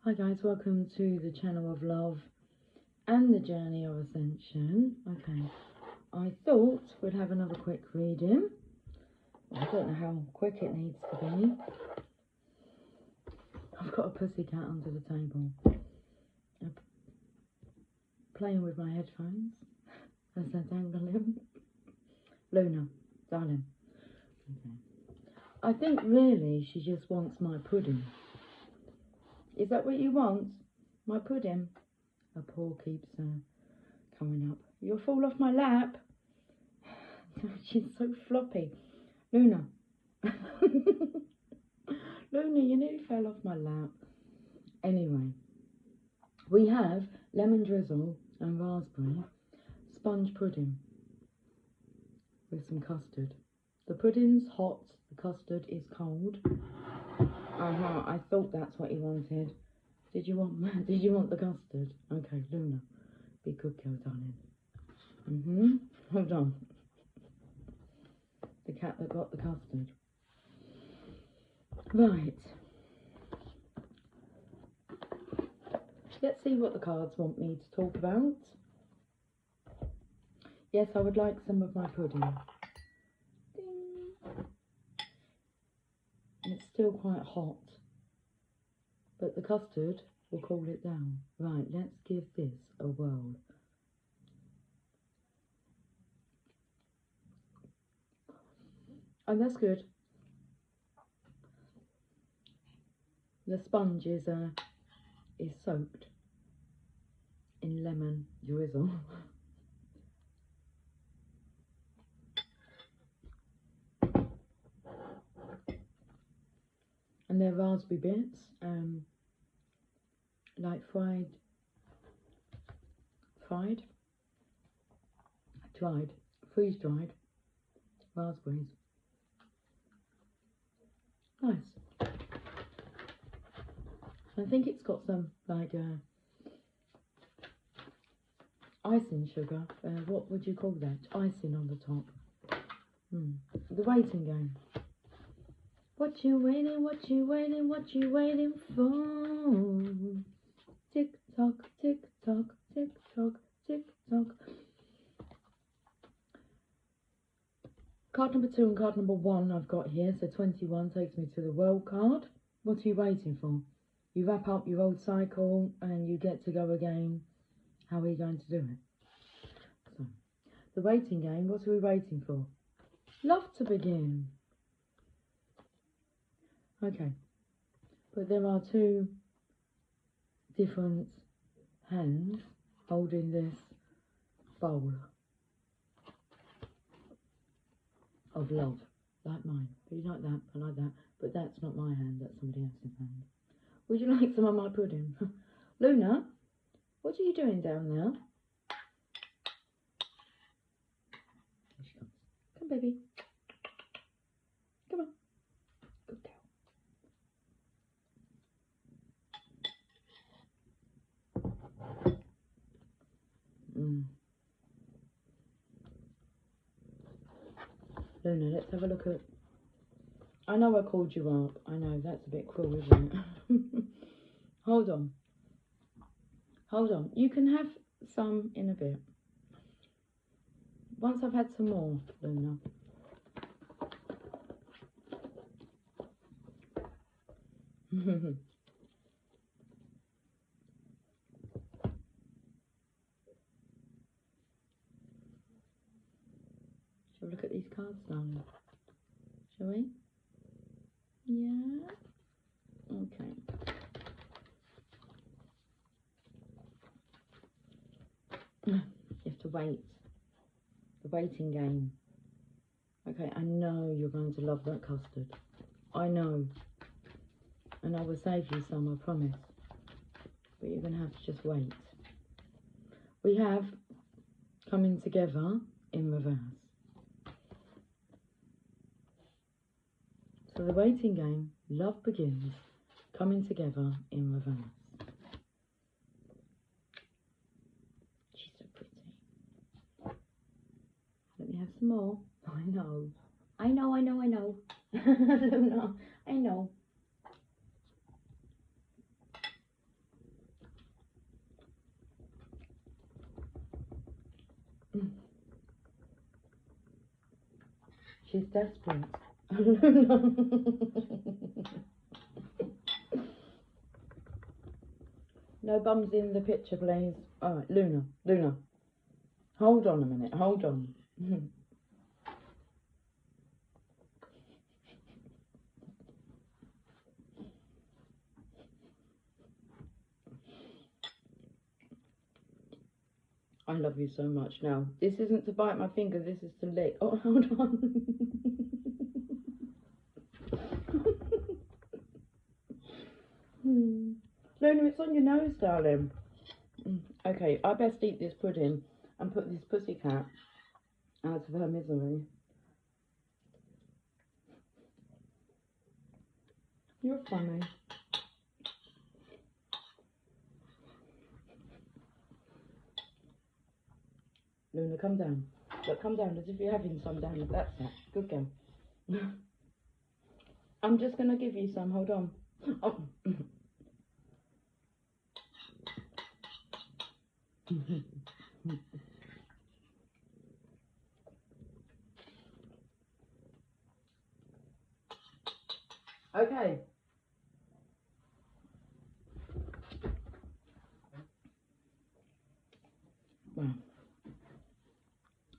Hi guys, welcome to the channel of love and the journey of ascension. Okay, I thought we'd have another quick reading. I don't know how quick it needs to be. I've got a pussycat under the table. I'm playing with my headphones as I dangle him. Luna, darling. Okay. I think really she just wants my pudding. Is that what you want? My pudding? Her paw keeps coming up. You'll fall off my lap. She's so floppy. Luna. Luna, you nearly fell off my lap. Anyway, we have lemon drizzle and raspberry sponge pudding with some custard. The pudding's hot, the custard is cold. I thought that's what you wanted. Did you want the custard? Okay, Luna, be good girl, darling. Hold on. The cat that got the custard. Right. Let's see what the cards want me to talk about. Yes, I would like some of my pudding. Ding. It's still quite hot, but the custard will cool it down. Right, let's give this a whirl. Oh, that's good. The sponge is soaked in lemon drizzle. And they're raspberry bits, like freeze-dried raspberries. Nice. I think it's got some like icing sugar. What would you call that? Icing on the top. The waiting game. What you waiting? What you waiting? What you waiting for? Tick tock, tick tock, tick tock, tick tock. Card number 2 and card number 1 I've got here. So 21 takes me to the World card. What are you waiting for? You wrap up your old cycle and you get to go again. How are you going to do it? So, the waiting game, what are we waiting for? Love to begin. Okay, but there are 2 different hands holding this bowl of love, like mine. But you like that, I like that, but that's not my hand, that's somebody else's hand. Would you like some of my pudding? Luna, what are you doing down there? Here she comes. Come, baby. Come on. Good girl. Luna, let's have a look at... I know I called you up. I know, that's a bit cruel, isn't it? Hold on. Hold on. You can have some in a bit. Once I've had some more, Luna. Shall we look at these cards, darling? Shall we? Yeah. Okay. You have to wait. The waiting game. Okay, I know you're going to love that custard. I know. And I will save you some, I promise. But you're going to have to just wait. We have coming together in reverse. So the waiting game, love begins, coming together in reverse. She's so pretty. Let me have some more. I know. I know. Luna, I know. She's desperate. No bums in the picture, please. Alright, Luna. Luna. Hold on a minute. Hold on. I love you so much. Now, this isn't to bite my finger, this is to lick. Oh, hold on. Luna, it's on your nose, darling. Okay, I best eat this pudding and put this pussycat out of her misery. You're funny. Luna, come down. Look, come down as if you're having some down. That's it. Good girl. I'm just going to give you some. Hold on. Oh. Okay. Well,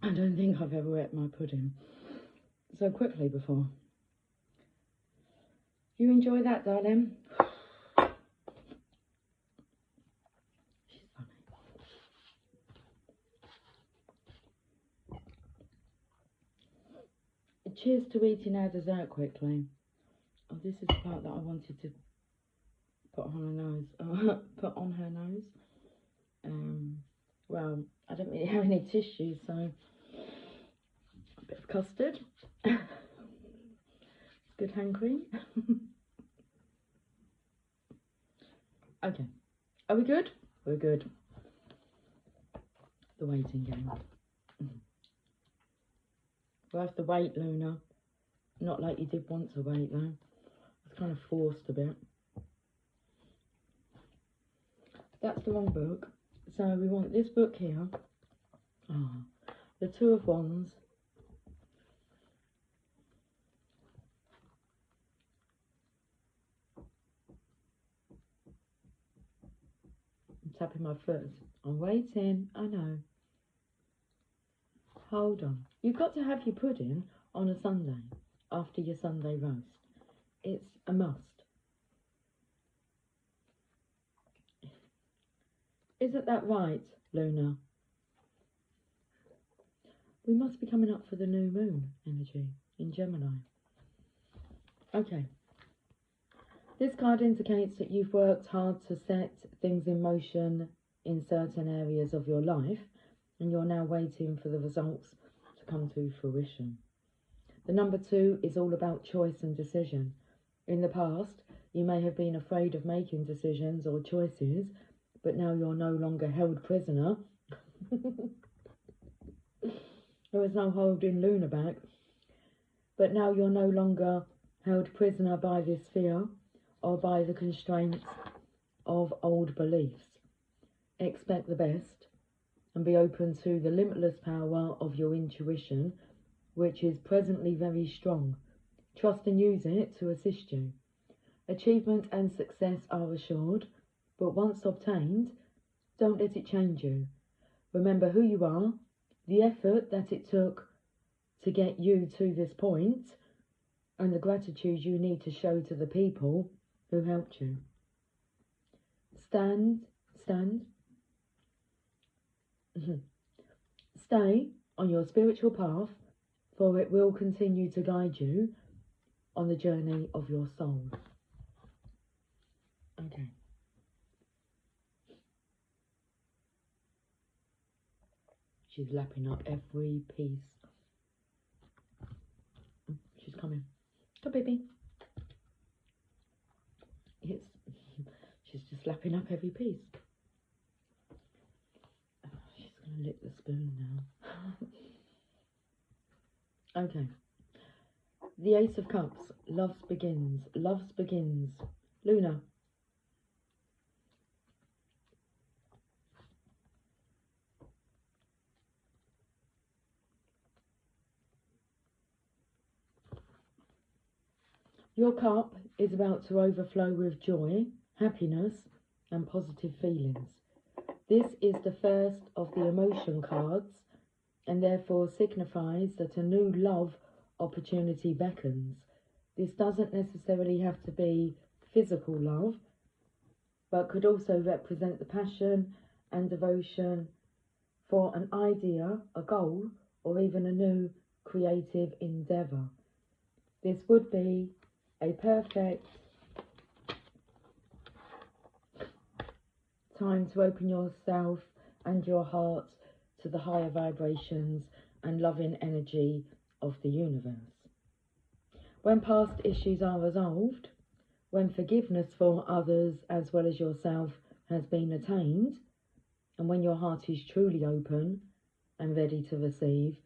I don't think I've ever ate my pudding so quickly before. You enjoy that, darling? She's funny. Cheers to eating our dessert quickly. Oh, this is the part that I wanted to put on her nose. Put on her nose. Well, I don't really have any tissue, so a bit of custard. Good hand cream. Okay, are we good? We're good. The waiting game. We'll have to wait, Luna. Not like you did want to wait, though. It's kind of forced a bit. That's the wrong book. So we want this book here. The Two of Wands. I'm tapping my foot. I'm waiting. I know. Hold on. You've got to have your pudding on a Sunday after your Sunday roast. It's a must. Isn't that right, Luna? We must be coming up for the new moon energy in Gemini. Okay. This card indicates that you've worked hard to set things in motion in certain areas of your life, and you're now waiting for the results to come to fruition. The number 2 is all about choice and decision. In the past, you may have been afraid of making decisions or choices, but now you're no longer held prisoner. There is no holding Luna back. But now you're no longer held prisoner by this fear or by the constraints of old beliefs. Expect the best and be open to the limitless power of your intuition, which is presently very strong. Trust and use it to assist you. Achievement and success are assured, but once obtained, don't let it change you. Remember who you are, the effort that it took to get you to this point, and the gratitude you need to show to the people who helped you. Stand. Stay on your spiritual path, for it will continue to guide you on the journey of your soul. Okay. She's lapping up every piece. She's coming. Come, baby. Yes. She's just lapping up every piece. She's going to lick the spoon now. Okay. The Ace of Cups. Loves begins. Loves begins. Luna. Your cup is about to overflow with joy, happiness, and positive feelings. This is the first of the emotion cards and therefore signifies that a new love opportunity beckons. This doesn't necessarily have to be physical love, but could also represent the passion and devotion for an idea, a goal, or even a new creative endeavour. This would be a perfect time to open yourself and your heart to the higher vibrations and loving energy of the universe. When past issues are resolved, when forgiveness for others as well as yourself has been attained, and when your heart is truly open and ready to receive,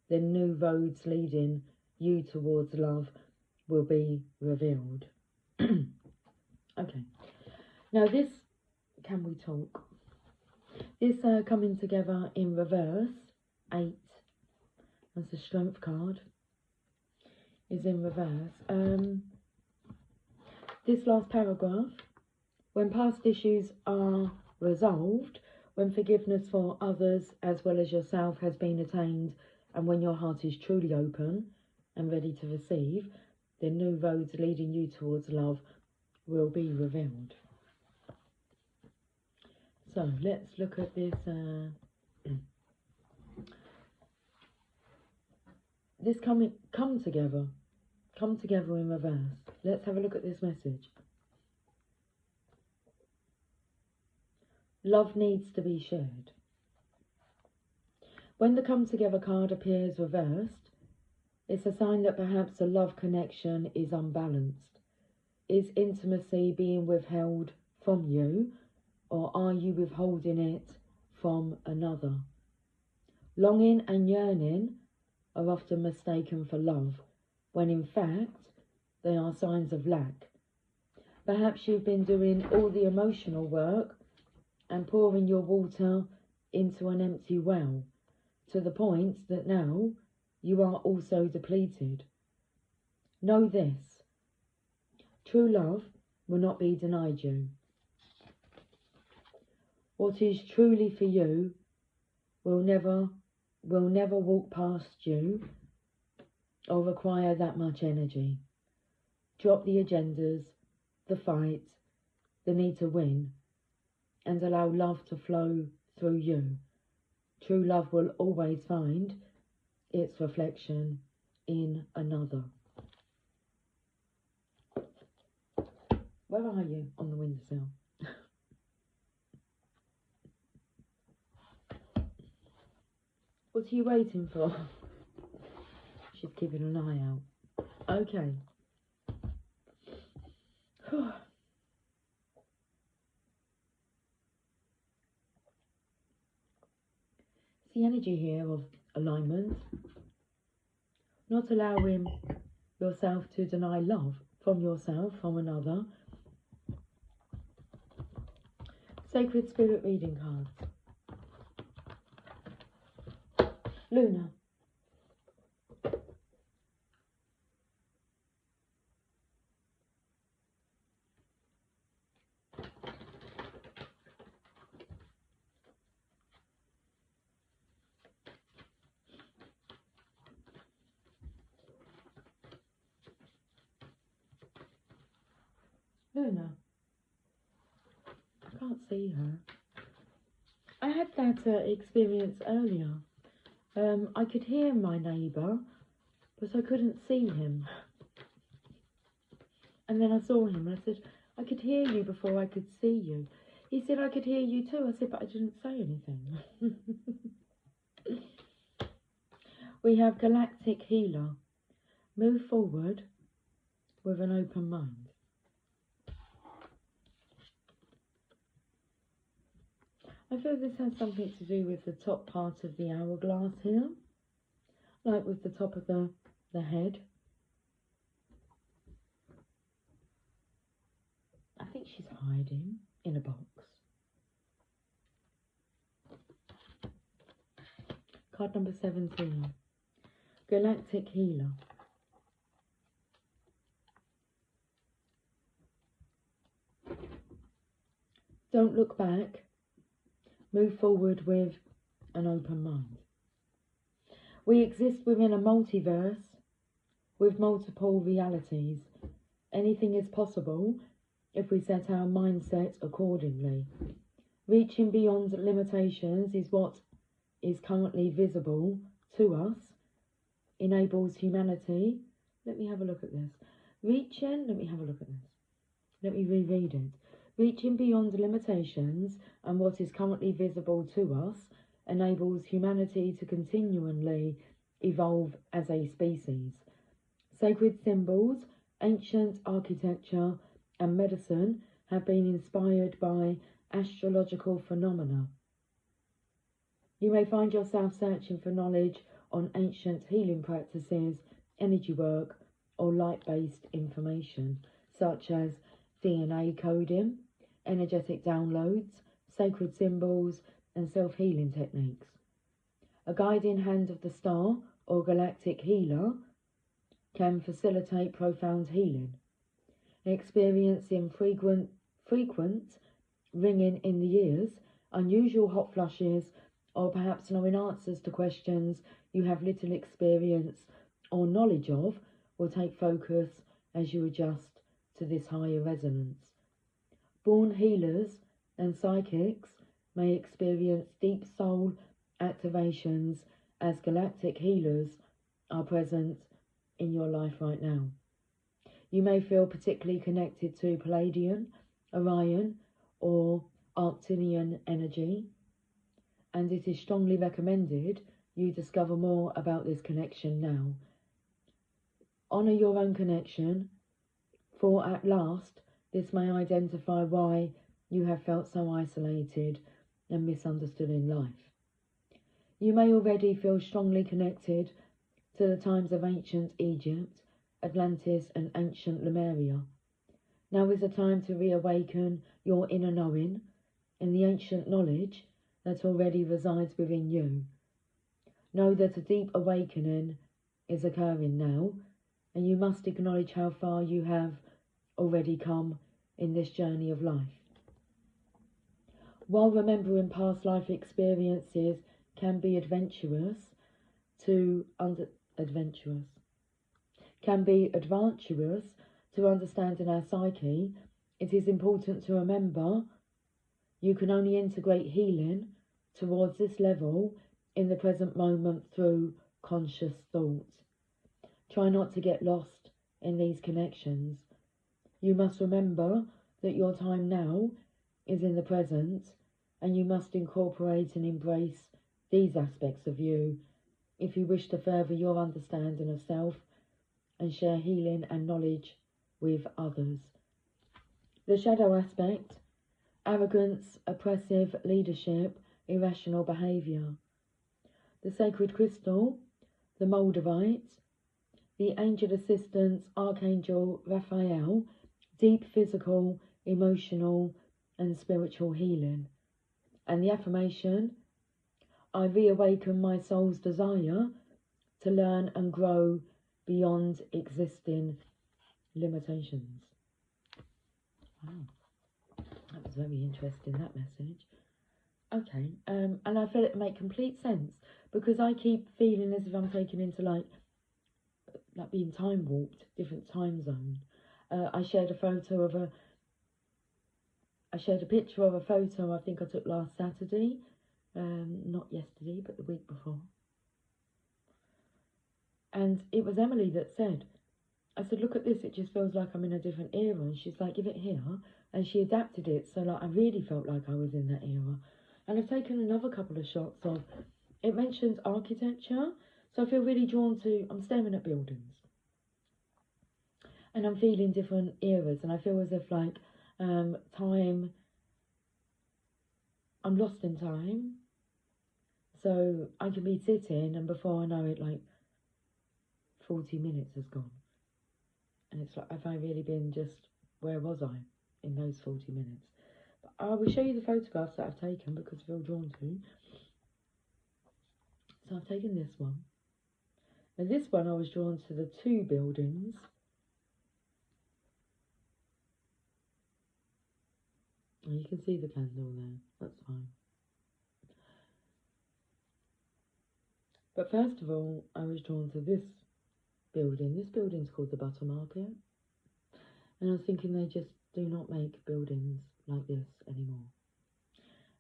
then new roads leading you towards love will be revealed. Okay, now this, can we talk? This coming together in reverse, 8, as the strength card, is in reverse. This last paragraph, when past issues are resolved, when forgiveness for others as well as yourself has been attained, and when your heart is truly open and ready to receive, the new roads leading you towards love will be revealed. So let's look at this. This come together in reverse. Let's have a look at this message. Love needs to be shared. When the come together card appears reversed, it's a sign that perhaps a love connection is unbalanced. Is intimacy being withheld from you, or are you withholding it from another? Longing and yearning are often mistaken for love, when in fact they are signs of lack. Perhaps you've been doing all the emotional work and pouring your water into an empty well, to the point that now you are also depleted. Know this: true love will not be denied you. What is truly for you will never walk past you or require that much energy. Drop the agendas, the fight, the need to win, and allow love to flow through you. True love will always find its reflection in another. Where are you on the windowsill? What are you waiting for? She's keeping an eye out. Okay. It's the energy here of alignment. Not allowing yourself to deny love from yourself, from another. Sacred Spirit reading cards. Luna. Luna. I can't see her. I had that experience earlier. I could hear my neighbour, but I couldn't see him. And then I saw him and I said, I could hear you before I could see you. He said, I could hear you too. I said, but I didn't say anything. We have Galactic Healer. Move forward with an open mind. I feel this has something to do with the top part of the hourglass here, like with the top of the head. I think she's hiding in a box. Card number 17. Galactic Healer. Don't look back. Move forward with an open mind. We exist within a multiverse with multiple realities. Anything is possible if we set our mindset accordingly. Reaching beyond limitations is what is currently visible to us, enables humanity. Let me have a look at this. Let me have a look at this. Let me reread it. Reaching beyond limitations and what is currently visible to us enables humanity to continually evolve as a species. Sacred symbols, ancient architecture, and medicine have been inspired by astrological phenomena. You may find yourself searching for knowledge on ancient healing practices, energy work, or light-based information, such as DNA coding, energetic downloads, sacred symbols, and self-healing techniques. A guiding hand of the star or galactic healer can facilitate profound healing. Experiencing frequent ringing in the ears, unusual hot flushes, or perhaps knowing answers to questions you have little experience or knowledge of will take focus as you adjust to this higher resonance. Born healers and psychics may experience deep soul activations as galactic healers are present in your life right now. You may feel particularly connected to Palladian, Orion, or Arcturian energy, and it is strongly recommended you discover more about this connection now. Honour your own connection, for at last this may identify why you have felt so isolated and misunderstood in life. You may already feel strongly connected to the times of ancient Egypt, Atlantis, and ancient Lemuria. Now is the time to reawaken your inner knowing and the ancient knowledge that already resides within you. Know that a deep awakening is occurring now, and you must acknowledge how far you have already come in this journey of life. While remembering past life experiences can be adventurous to understanding our psyche, it is important to remember you can only integrate healing towards this level in the present moment through conscious thought. Try not to get lost in these connections. You must remember that your time now is in the present, and you must incorporate and embrace these aspects of you if you wish to further your understanding of self and share healing and knowledge with others. The shadow aspect: arrogance, oppressive leadership, irrational behaviour. The sacred crystal, the Moldavite. The angel assistants, Archangel Raphael, deep physical, emotional, and spiritual healing. And the affirmation: I reawaken my soul's desire to learn and grow beyond existing limitations. Wow, that was very interesting, that message. Okay, and I feel it make complete sense, because I keep feeling as if I'm taken into like being time warped, different time zone. I shared a picture of a photo I think I took last Saturday, not yesterday, but the week before. And it was Emily that said, I said, look at this, it just feels like I'm in a different era. And she's like, give it here. And she adapted it, so like I really felt like I was in that era. And I've taken another couple of shots of, it mentions architecture, so I feel really drawn to, I'm staring at buildings. And I'm feeling different eras, and I feel as if like time, I'm lost in time. So I can be sitting, and before I know it, like 40 minutes has gone. And it's like, have I really been just, where was I in those 40 minutes? But I will show you the photographs that I've taken because I feel drawn to. So I've taken this one. Now this one I was drawn to the two buildings. And you can see the candle there, that's fine. But first of all, I was drawn to this building. This building's called the Butter Market. And I was thinking they just do not make buildings like this anymore.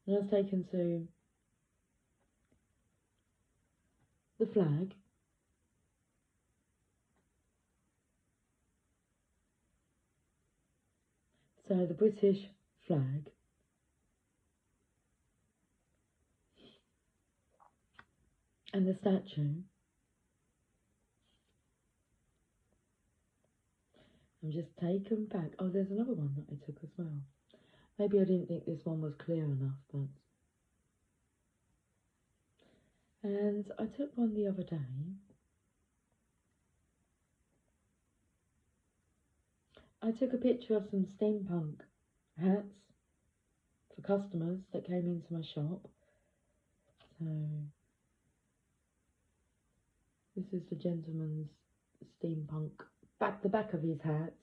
And I was taken to the flag. So the British flag. And the statue. I'm just taken back. Oh, there's another one that I took as well. Maybe I didn't think this one was clear enough, but... And I took one the other day. I took a picture of some steampunk hats for customers that came into my shop. So, this is the gentleman's steampunk, the back of his hat,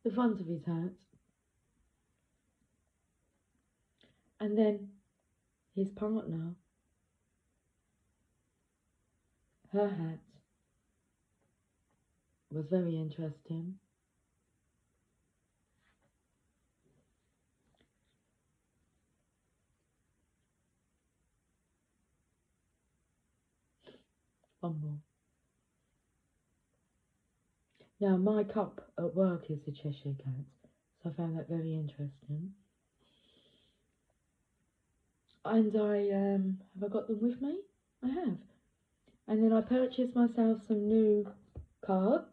the front of his hat, and then his partner, her hat was very interesting. One more. Now, my cup at work is the Cheshire Cat, so I found that very interesting. And have I got them with me? I have. And then I purchased myself some new cards.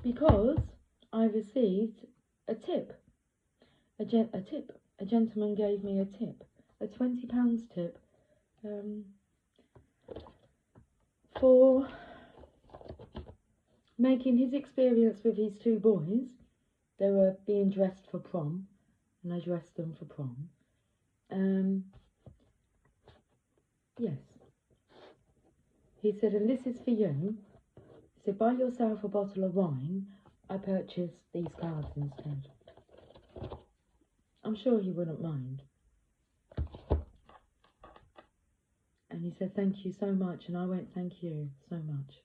Because I received a tip. A gentleman gave me a tip. A £20 tip. For making his experience with his two boys. They were being dressed for prom, and I dressed them for prom. Yes. He said, and this is for you. He said, buy yourself a bottle of wine. I purchased these cards instead. I'm sure he wouldn't mind. And he said, thank you so much. And I went, thank you so much.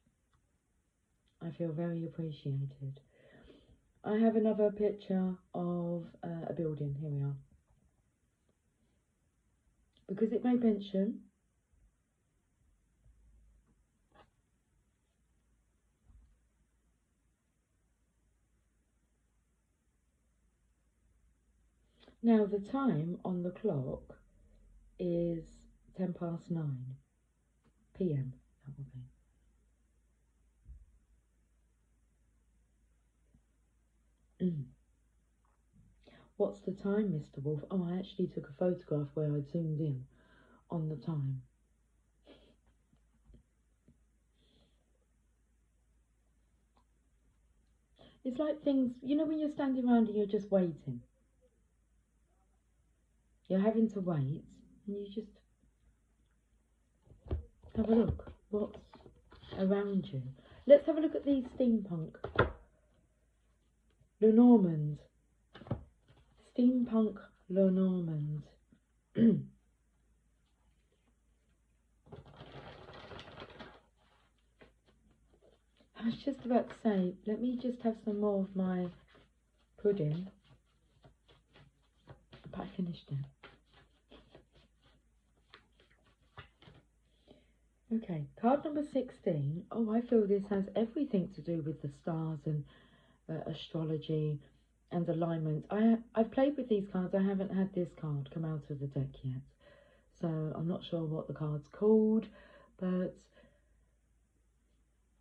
I feel very appreciated. I have another picture of a building. Here we are. Because it made mention. Now the time on the clock is 9:10 PM. That will be. What's the time, Mr. Wolf? Oh, I actually took a photograph where I zoomed in on the time. It's like things, you know, when you're standing around and you're just waiting. You're having to wait, and you just have a look. What's around you? Let's have a look at these steampunk. Lenormand. Steampunk Lenormand. I was just about to say, let me just have some more of my pudding. But I finished it. Okay, card number 16. Oh, I feel this has everything to do with the stars and astrology and alignment. I've played with these cards. I haven't had this card come out of the deck yet, so I'm not sure what the card's called, but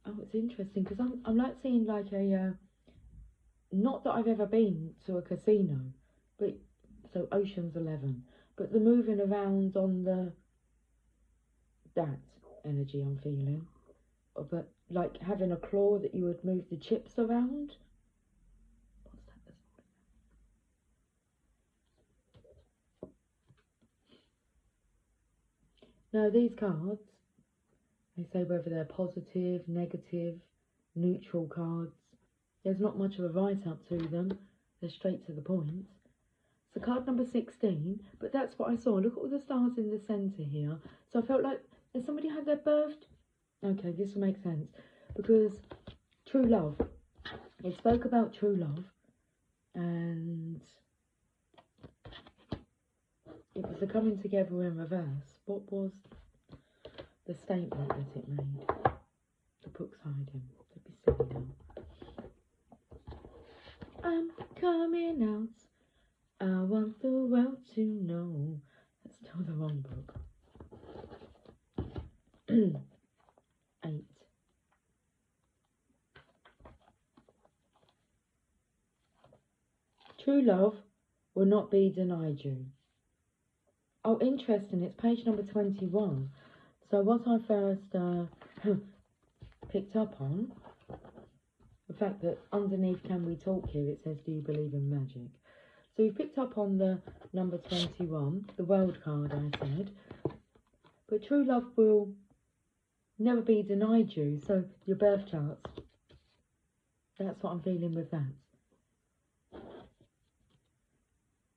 oh, it's interesting because I'm like seeing like a not that I've ever been to a casino, but so Ocean's 11, but the moving around on that energy I'm feeling, but like having a claw that you would move the chips around. Now these cards, they say whether they're positive, negative, neutral cards. There's not much of a write-up to them. They're straight to the point. So card number 16, but that's what I saw. Look at all the stars in the centre here. So I felt like, has somebody had their birthday? Okay, this will make sense. Because true love. It spoke about true love. And it was the coming together in reverse. What was the statement that it made? The book's hiding. Don't be silly now. I'm coming out. I want the world to know. That's still the wrong book. 8. True love will not be denied you. Oh, interesting. It's page number 21. So what I first picked up on, the fact that underneath Can We Talk here, it says, do you believe in magic? So we picked up on the number 21, the world card, I said. But true love will never be denied you. So your birth charts, that's what I'm feeling with that.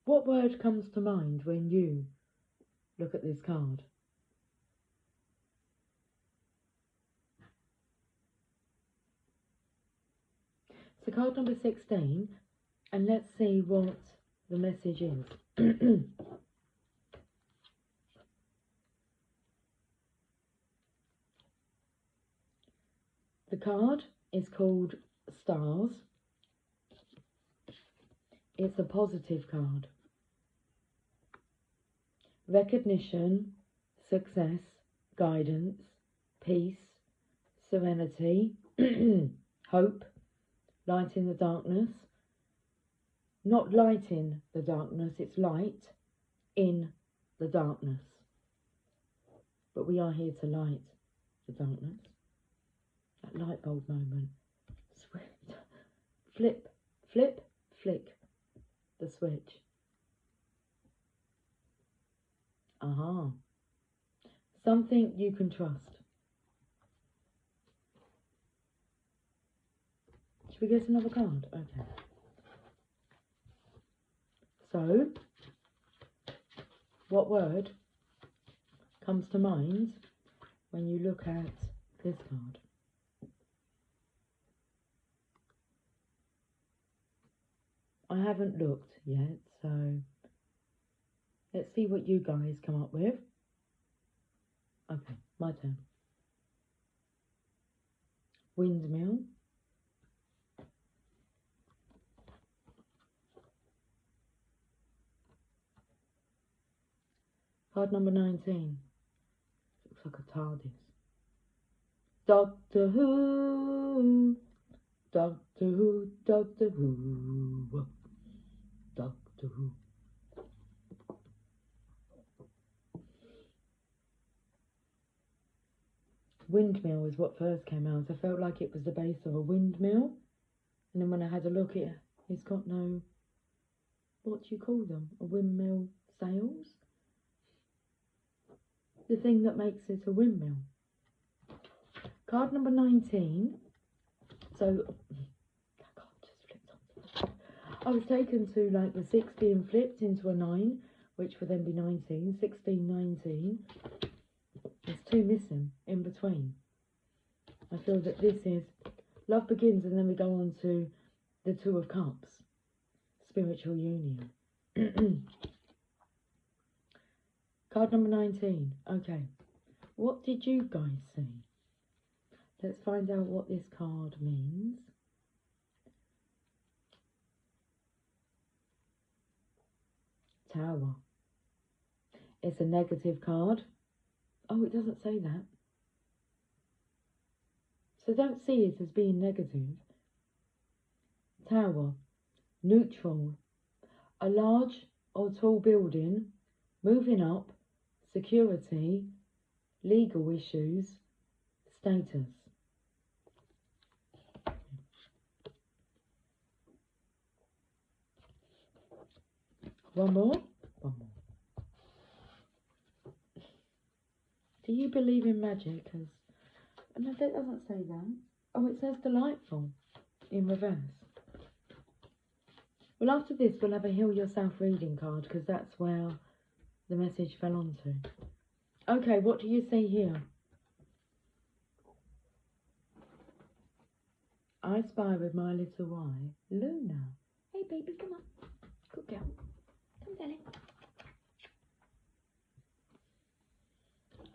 What word comes to mind when you look at this card? So card number 16, and let's see what the message is. The card is called Stars. It's a positive card. Recognition, success, guidance, peace, serenity, hope, light in the darkness. Not light in the darkness, it's light in the darkness. But we are here to light the darkness. That light bulb moment. Flip, flip, flick the switch. Aha. Something you can trust. Should we get another card? Okay. So, what word comes to mind when you look at this card? I haven't looked yet, so let's see what you guys come up with. Okay, my turn. Windmill. Card number 19. Looks like a TARDIS. Doctor Who. Doctor Who. Doctor Who. Doctor Who. Windmill is what first came out. I felt like it was the base of a windmill. And then when I had a look, it's got no, what do you call them? A windmill sails? The thing that makes it a windmill. Card number 19. So, that card just flipped on. I was taken to like the 6 being flipped into a 9, which would then be 19. 16, 19. There's 2 missing in between. I feel that this is love begins, and then we go on to the 2 of Cups. Spiritual union. Card number 19. Okay. What did you guys see? Let's find out what this card means. Tower. It's a negative card. Oh, it doesn't say that. So don't see it as being negative. Tower. Neutral. A large or tall building. Moving up. Security. Legal issues. Status. One more. One more. Do you believe in magic? No, that doesn't say that. Oh, it says delightful in reverse. Well, after this, we'll have a Heal Yourself reading card, because that's where the message fell onto. Okay, what do you see here? I spy with my little eye Luna. Hey, baby, come on. Good girl. Come, darling.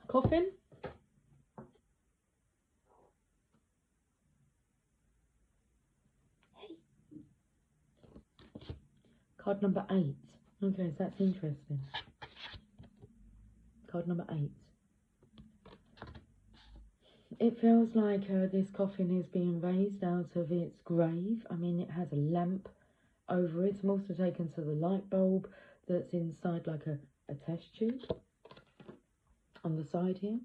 Coffin. Hey. Card number 8. Okay, so that's interesting. Card number 8. It feels like this coffin is being raised out of its grave. I mean, it has a lamp over it. I'm also taken to the light bulb that's inside like a test tube on the side here.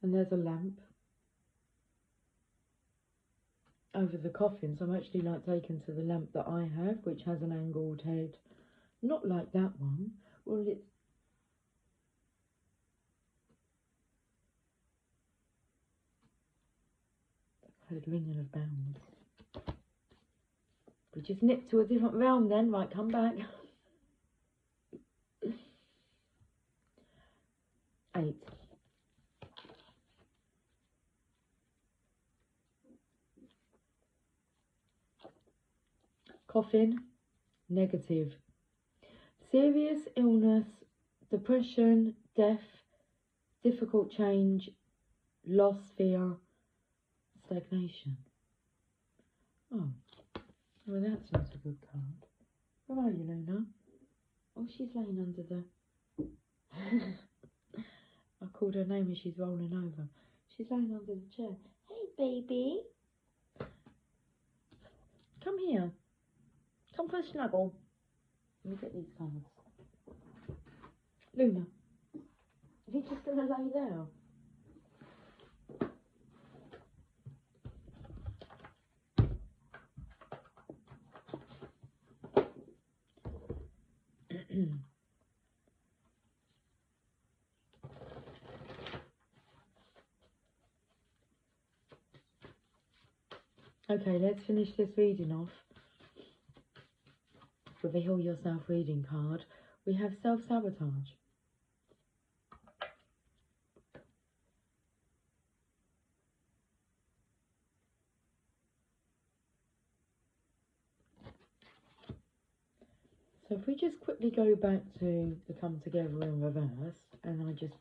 And there's a lamp over the coffin. So I'm actually like taken to the lamp that I have, which has an angled head. Not like that one. Well, it's heard ringing of bells. We just nipped to a different realm then. Right, come back. 8. Coffin, negative. Serious illness, depression, death, difficult change, loss, fear, stagnation. Oh, well, that's not a good card. Where are you, Luna? Oh, she's laying under the... I called her name and she's rolling over. She's laying under the chair. Hey, baby. Come here. Come for a snuggle. Let me get these cards. Luna, are you just going to lay there? Okay, let's finish this reading off with a Heal Yourself reading card. We have self-sabotage. So if we just quickly go back to the Come Together in reverse, and I just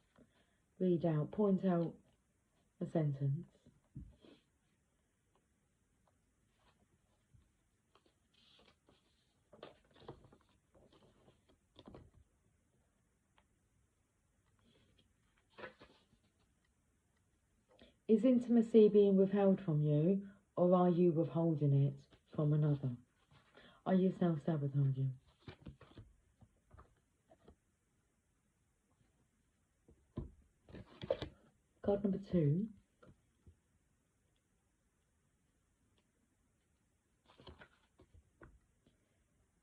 read out, point out a sentence. Is intimacy being withheld from you, or are you withholding it from another? Are you self-sabotaging? Card number 2.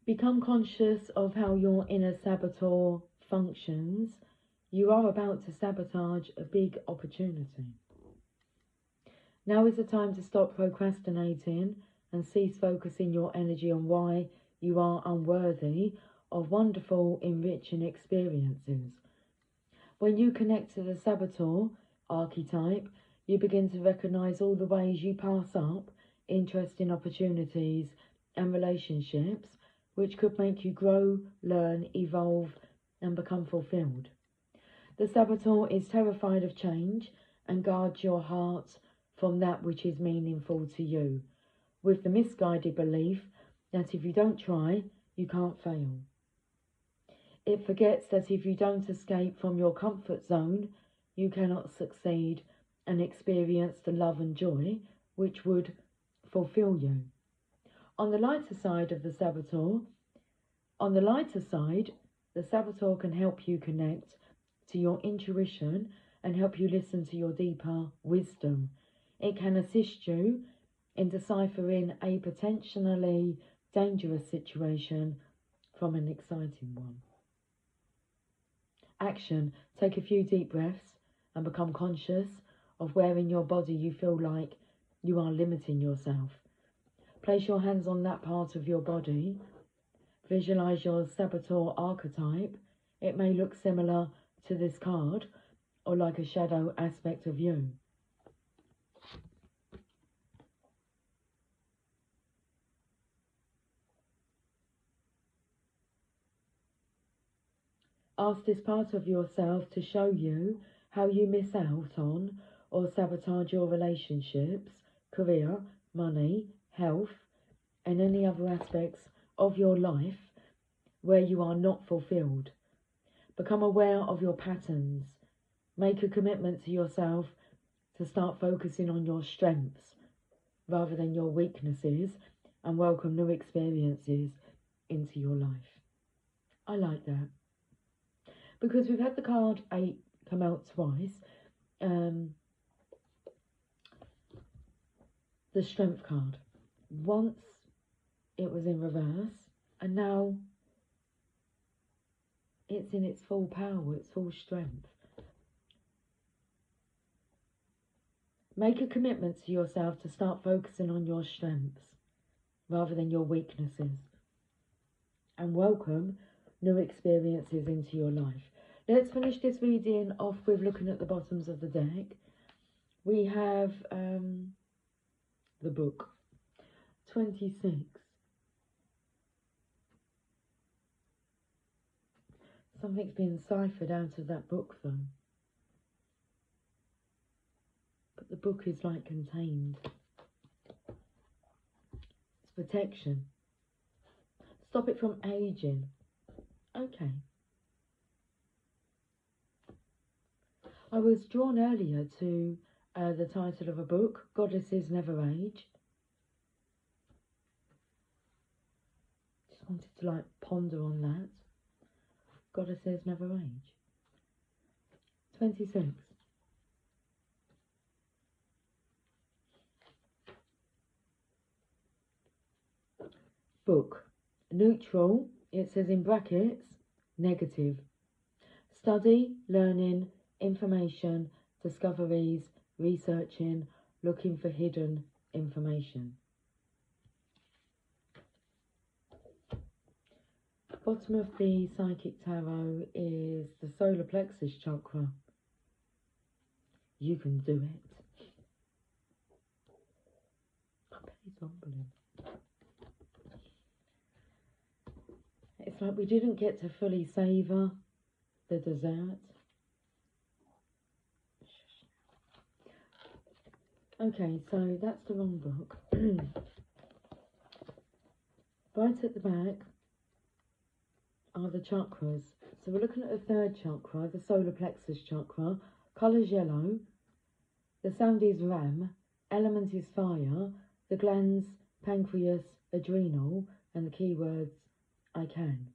Become conscious of how your inner saboteur functions. You are about to sabotage a big opportunity. Now is the time to stop procrastinating and cease focusing your energy on why you are unworthy of wonderful, enriching experiences. When you connect to the saboteur archetype, you begin to recognize all the ways you pass up interesting opportunities and relationships which could make you grow, learn, evolve, and become fulfilled. The saboteur is terrified of change and guards your heart from that which is meaningful to you, with the misguided belief that if you don't try, you can't fail. It forgets that if you don't escape from your comfort zone, you cannot succeed and experience the love and joy which would fulfill you. On the lighter side, the saboteur can help you connect to your intuition and help you listen to your deeper wisdom. It can assist you in deciphering a potentially dangerous situation from an exciting one. Action. Take a few deep breaths and become conscious of where in your body you feel like you are limiting yourself. Place your hands on that part of your body. Visualize your saboteur archetype. It may look similar to this card or like a shadow aspect of you. Ask this part of yourself to show you how you miss out on or sabotage your relationships, career, money, health, and any other aspects of your life where you are not fulfilled. Become aware of your patterns. Make a commitment to yourself to start focusing on your strengths rather than your weaknesses, and welcome new experiences into your life. I like that. Because we've had the card 8 come out twice. The Strength card. Once it was in reverse, and now it's in its full power, its full strength. Make a commitment to yourself to start focusing on your strengths rather than your weaknesses, and welcome new experiences into your life. Let's finish this reading off with looking at the bottoms of the deck. We have the book, 26. Something's been ciphered out of that book though. But the book is like contained. It's protection. Stop it from aging. Okay. I was drawn earlier to the title of a book, Goddesses Never Age. Just wanted to like ponder on that. Goddesses Never Age. 26. Book. Neutral, it says in brackets, negative. Study, learning, information, discoveries, researching, looking for hidden information. Bottom of the Psychic Tarot is the solar plexus chakra. You can do it. I bet it's humbling. It's like we didn't get to fully savour the dessert. Okay, so that's the wrong book. Right at the back are the chakras. So we're looking at the third chakra, the solar plexus chakra. Colour's yellow. The sound is Ram. Element is fire. The glands, pancreas, adrenal. And the keywords, I can.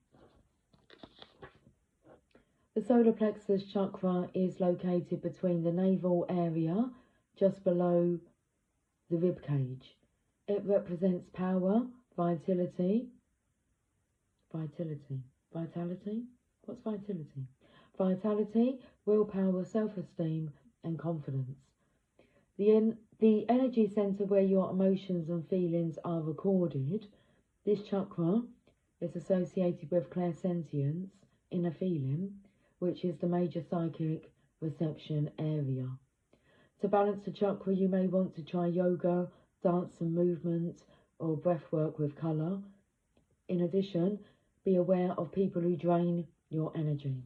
The solar plexus chakra is located between the navel area, just below the rib cage. It represents power, vitality. Vitality? What's vitality? Vitality, willpower, self-esteem and confidence. The energy centre where your emotions and feelings are recorded. This chakra is associated with clairsentience, inner feeling, which is the major psychic reception area. To balance the chakra, you may want to try yoga, dance and movement, or breath work with colour. In addition, be aware of people who drain your energy.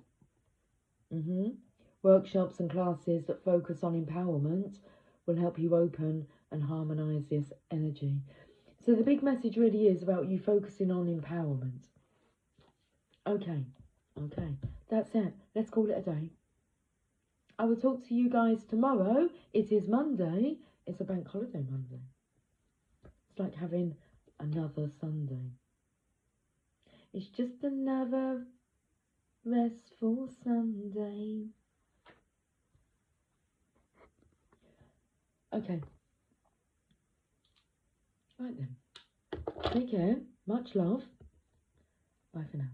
Workshops and classes that focus on empowerment will help you open and harmonise this energy. So the big message really is about you focusing on empowerment. Okay, that's it. Let's call it a day. I will talk to you guys tomorrow. It is Monday. It's a bank holiday Monday. It's like having another Sunday. It's just another restful Sunday. Okay. Right then. Take care. Much love. Bye for now.